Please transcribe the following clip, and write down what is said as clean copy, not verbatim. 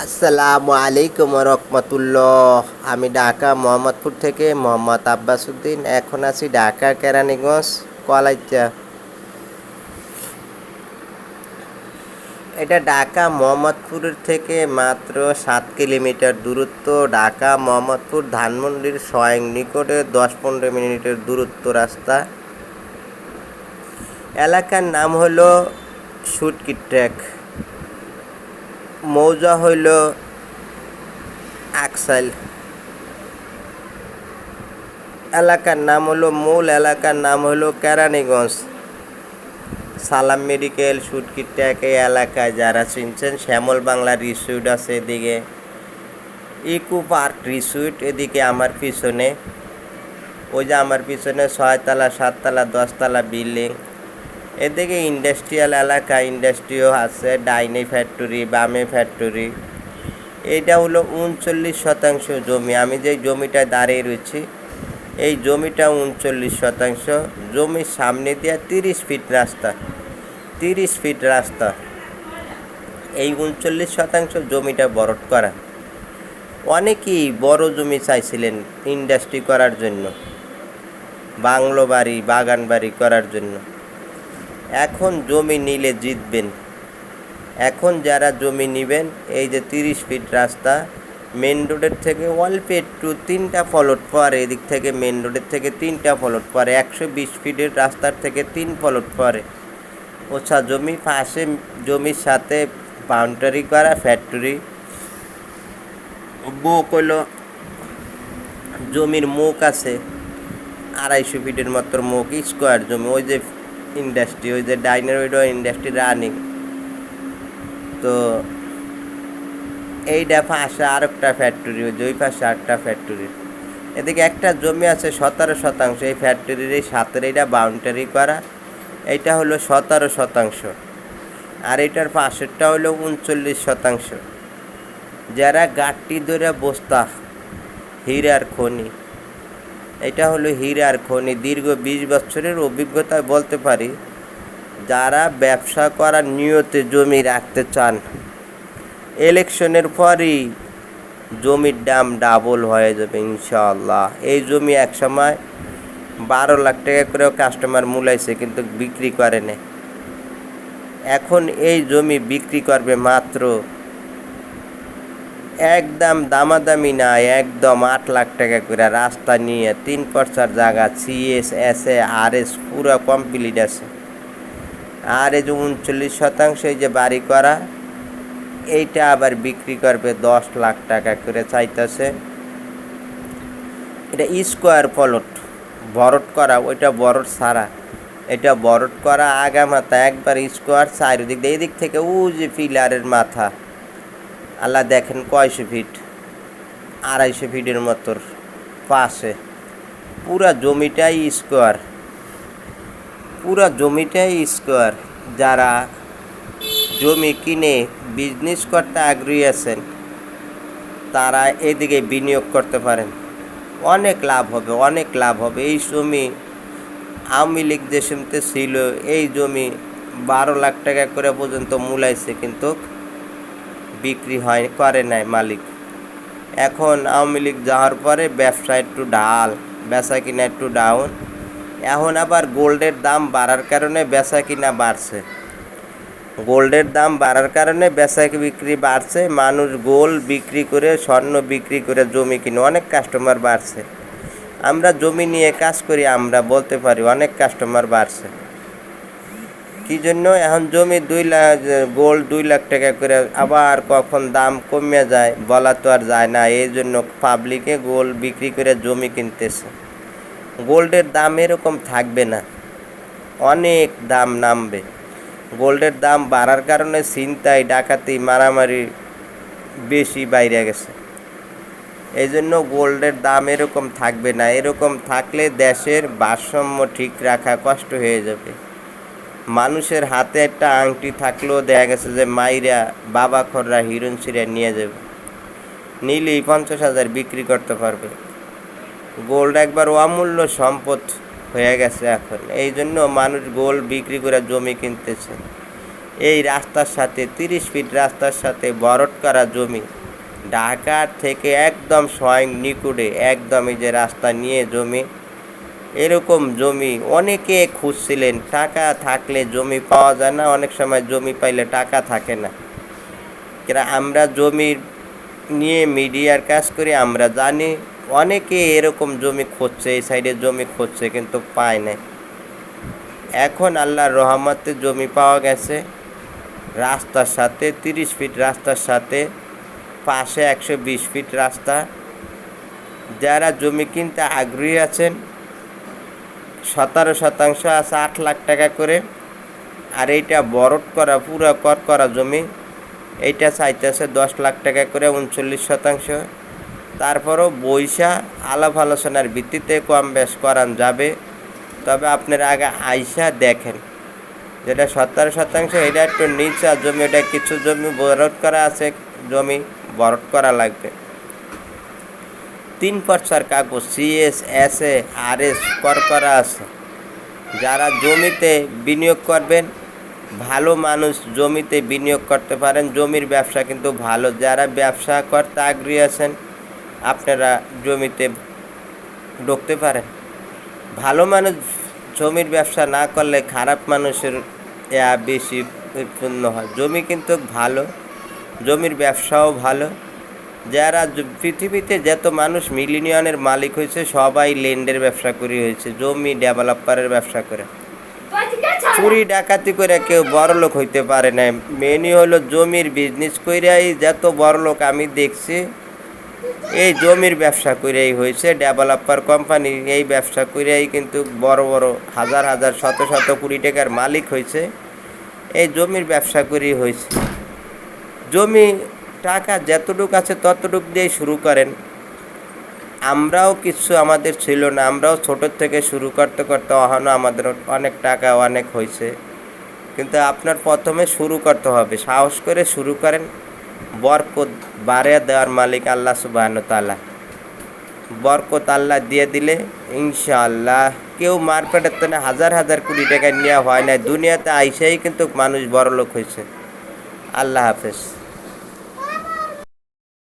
আসসালামু আলাইকুম রহমতুল্লাহ। আমি ঢাকা মোহাম্মদপুর থেকে মোহাম্মদ আব্বাস উদ্দিন। এখন আছি ঢাকা কেরানীগঞ্জ কলাইচা। এটা ঢাকা মোহাম্মদপুরের থেকে মাত্র 7 কিলোমিটার দূরত্ব। ঢাকা মোহাম্মদপুর ধানমন্ডির স্বয়ং নিকটে 10-15 মিনিটের দূরত্ব রাস্তা। এলাকার নাম হলো সুটকি ট্র্যাক, মৌজা হইল আকসাইল। এলাকার নাম হলো মূল এলাকার নাম হলো কেরানীগঞ্জ। সালাম মেডিকেল, সুটকি ট্র্যাক এই এলাকায় যারা চিনছেন, শ্যামল বাংলা রিসুইট আছে এদিকে, ইকো পার্ক রিসুইট এদিকে আমার পিছনে। ওই যে আমার পিছনে 6 তলা 7 তলা 10 তলা বিল্ডিং। এদিকে ইন্ডাস্ট্রিয়াল এলাকা, ইন্ডাস্ট্রিও আছে, ডাইনে ফ্যাক্টরি, বামে ফ্যাক্টরি। এইটা হলো 39 শতাংশ জমি। আমি যে জমিটায় দাঁড়িয়ে রয়েছি এই জমিটা 39 শতাংশ। জমির সামনে দিয়ে 30 ফিট রাস্তা, 30 ফিট রাস্তা। এই 39 শতাংশ জমিটা বরট করা। অনেকেই বড় জমি চাইছিলেন ইন্ডাস্ট্রি করার জন্য, বাংলো বাড়ি, বাগান বাড়ি করার জন্য। এখন জমি নিলে জিতবেন। এখন যারা জমি নেবেন, এই যে 30 ফিট রাস্তা, মেন রোডের থেকে অল্প একটু 3টা প্লট পরে, এদিক থেকে মেন রোডের থেকে 3টা প্লট পরে, 120 ফিটের রাস্তার থেকে 3 প্লট পরে ওছা জমি। পাশে জমির সাথে বাউন্ডারি করা ফ্যাক্টরি। মুখ হলো, জমির মুখ আছে 250 ফিটের মতো মুখ, স্কোয়ার জমি। ওই যে ইন্ডাস্ট্রি, ওই যে ডাইনার ওইটা ইন্ডাস্ট্রি রানিং। তো এইটা পাশে আরেকটা ফ্যাক্টরি, ওই যে ওই পাশে আরেকটা ফ্যাক্টরি। এদিকে একটা জমি আছে 17 শতাংশ, এই ফ্যাক্টরির এই সাথে এইটা বাউন্ডারি করা। এইটা হলো 17 শতাংশ, আর এটার পাশেরটা হলো 39 শতাংশ। যারা গাঁটটি ধরে বস্তা, হীরার খনি, এটা হলো হীরার খনি। দীর্ঘ 20 বছরের অভিজ্ঞতায় বলতে পারি, যারা ব্যবসা করার নিয়তে জমি রাখতে চান, ইলেকশনের পরই জমির দাম ডাবল হয়ে যাবে ইনশাআল্লাহ। এই জমি একসময় 12 লাখ টাকা করেও কাস্টমার মূলাইছে, কিন্তু বিক্রি করে না। এখন এই জমি বিক্রি করবে মাত্র, একদম দামাদামি না, একদম 8 লাখ টাকা করে। রাস্তা নিয়ে 3 পর্চার জায়গা, সিএস এসএ আরএস পুরো কমপ্লিট আছে। আর এই যে 39 শতাংশ এই যে বাড়ি করা, এইটা আবার বিক্রি করবে 10 লাখ টাকা করে চাইতেছে। এটা স্কোয়ার প্লট, বরট করা, ওইটা বরট ছাড়া। এটা বরট করা, আগা মাথা একবার স্কোয়ার, চারিদিক দিয়ে এদিক থেকে ও যে পিলারের মাথা, আল্লাহ দেখেন কয়শো ফিট, 250 ফিটের মতো পাশে। পুরা জমিটাই স্কোয়ার, পুরা জমিটাই স্কোয়ার। যারা জমি কিনে বিজনেস করতে আগ্রহী আছেন, তারা এদিকে বিনিয়োগ করতে পারেন। অনেক লাভ হবে, অনেক লাভ হবে। এই জমি আওয়ামী লীগ যে সময়তে ছিল, এই জমি 12 লাখ টাকা করে পর্যন্ত মূলাইছে, কিন্তু বিক্রি করে নাই মালিক। এখন আওয়ামী লীগ যাওয়ার পরে ব্যবসা একটু ঢাল, বেচা কিনা একটু ডাউন। এখন আবার গোল্ডের দাম বাড়ার কারণে বেচা কিনা বাড়ছে। গোল্ডের দাম বাড়ার কারণে বেচা বিক্রি বাড়ছে। মানুষ গোল্ড বিক্রি করে, স্বর্ণ বিক্রি করে জমি কিনে, অনেক কাস্টমার বাড়ছে। আমরা জমি নিয়ে কাজ করি, আমরা বলতে পারি অনেক কাস্টমার বাড়ছে। কী জন্য? এখন জমি 2 লাখ, গোল্ড 2 লাখ টাকা করে, আবার কখন দাম কমে যায় বলা তো আর যায় না। এই জন্য পাবলিকে গোল্ড বিক্রি করে জমি কিনতেছে। গোল্ডের দাম এরকম থাকবে না, অনেক দাম নামবে। গোল্ডের দাম বাড়ার কারণে ছিনতাই, ডাকাতি, মারামারি বেশি বাইরে গেছে। এই জন্য গোল্ডের দাম এরকম থাকবে না। এরকম থাকলে দেশের ভারসাম্য ঠিক রাখা কষ্ট হয়ে যাবে। মানুষের হাতে একটা আংটি থাকলেও দেখা গেছে যে মাইরা বাবা খররা হিরণ ছিঁড়ে নিয়ে যাবে, নিলেই 50,000 বিক্রি করতে পারবে। গোল্ড একবার অমূল্য সম্পদ হয়ে গেছে এখন। এই জন্য মানুষ গোল্ড বিক্রি করে জমি কিনতেছে। এই রাস্তার সাথে 30 ফিট রাস্তার সাথে ভরাট করা জমি, ঢাকার থেকে একদম স্বয়ং নিকুটে, একদম এই যে রাস্তা নিয়ে জমি, এরকম জমি অনেকে খুঁজছিলেন। টাকা থাকলে জমি পাওয়া যায় না, অনেক সময় জমি পাইলে টাকা থাকে না। আমরা জমি নিয়ে মিডিয়ার কাজ করি, আমরা জানি অনেকে এরকম জমি খুঁজছে, এই সাইডে জমি খুঁজছে কিন্তু পায় না। এখন আল্লাহর রহমতে জমি পাওয়া গেছে রাস্তার সাথে, 30 ফিট রাস্তার সাথে, পাশে 120 ফিট রাস্তা। যারা জমি কিনতে আগ্রহী আছেন, 17% আছে 8 লাখ টাকা করে। আর এইটা ভরাট করা পুরো করা জমি, এইটা চাইতেছে 10 লাখ টাকা করে, 39%। তারপরও বৈশা আলাপ আলোচনার ভিত্তিতে কম বেশ করান যাবে। তবে আপনারা আগে আইসা দেখেন, যেটা 17%, এটা একটু নিচা জমি, এটা কিছু জমি ভরাট করা আছে, জমি ভরাট করা লাগবে। 3 পর্চার কাগজ, CS, SA, RS করা আছে। যারা জমিতে বিনিয়োগ করবেন, ভালো মানুষ জমিতে বিনিয়োগ করতে পারেন। জমির ব্যবসা কিন্তু ভালো। যারা ব্যবসা করতে আগ্রহী আছেন, আপনারা জমিতে ঢুকতে পারেন। ভালো মানুষ জমির ব্যবসা না করলে খারাপ মানুষের বেশি উৎপন্ন হয়। জমি কিন্তু ভালো, জমির ব্যবসাও ভালো। যারা পৃথিবীতে যত মানুষ মিলিয়নের মালিক হয়েছে, সবাই ল্যান্ডের ব্যবসা করে হয়েছে, জমি ডেভেলপারের ব্যবসা করে। চুরি ডাকাতি করে কেউ বড়লোক হইতে পারে না। মেনই হলো জমির বিজনেস কইরাই যত বড়লোক আমি দেখছি, এই জমির ব্যবসা করেই হয়েছে। ডেভেলপার কোম্পানি এই ব্যবসা করেই কিন্তু বড় বড় হাজার হাজার শত শত কোটি টাকার মালিক হয়েছে, এই জমির ব্যবসা করেই হয়েছে। জমি টাকা যতটুক আছে ততটুক দিয়ে শুরু করেন। আমরাও কিছু আমাদের ছিল না, আমরাও ছোটোর থেকে শুরু করতে করতে এখনও আমাদের অনেক টাকা অনেক হয়েছে। কিন্তু আপনার প্রথমে শুরু করতে হবে, সাহস করে শুরু করেন। বরকত বাড়িয়ে দেওয়ার মালিক আল্লাহ সুবহানাহু ওয়া তাআলা। বরকত আল্লাহ দিয়ে দিলে ইনশাআল্লাহ কেউ মার্কেটের তো হাজার হাজার কোটি টাকা নেওয়া হয় না, দুনিয়াতে আইসাই কিন্তু মানুষ বড়লোক হয়েছে। আল্লাহ হাফেজ।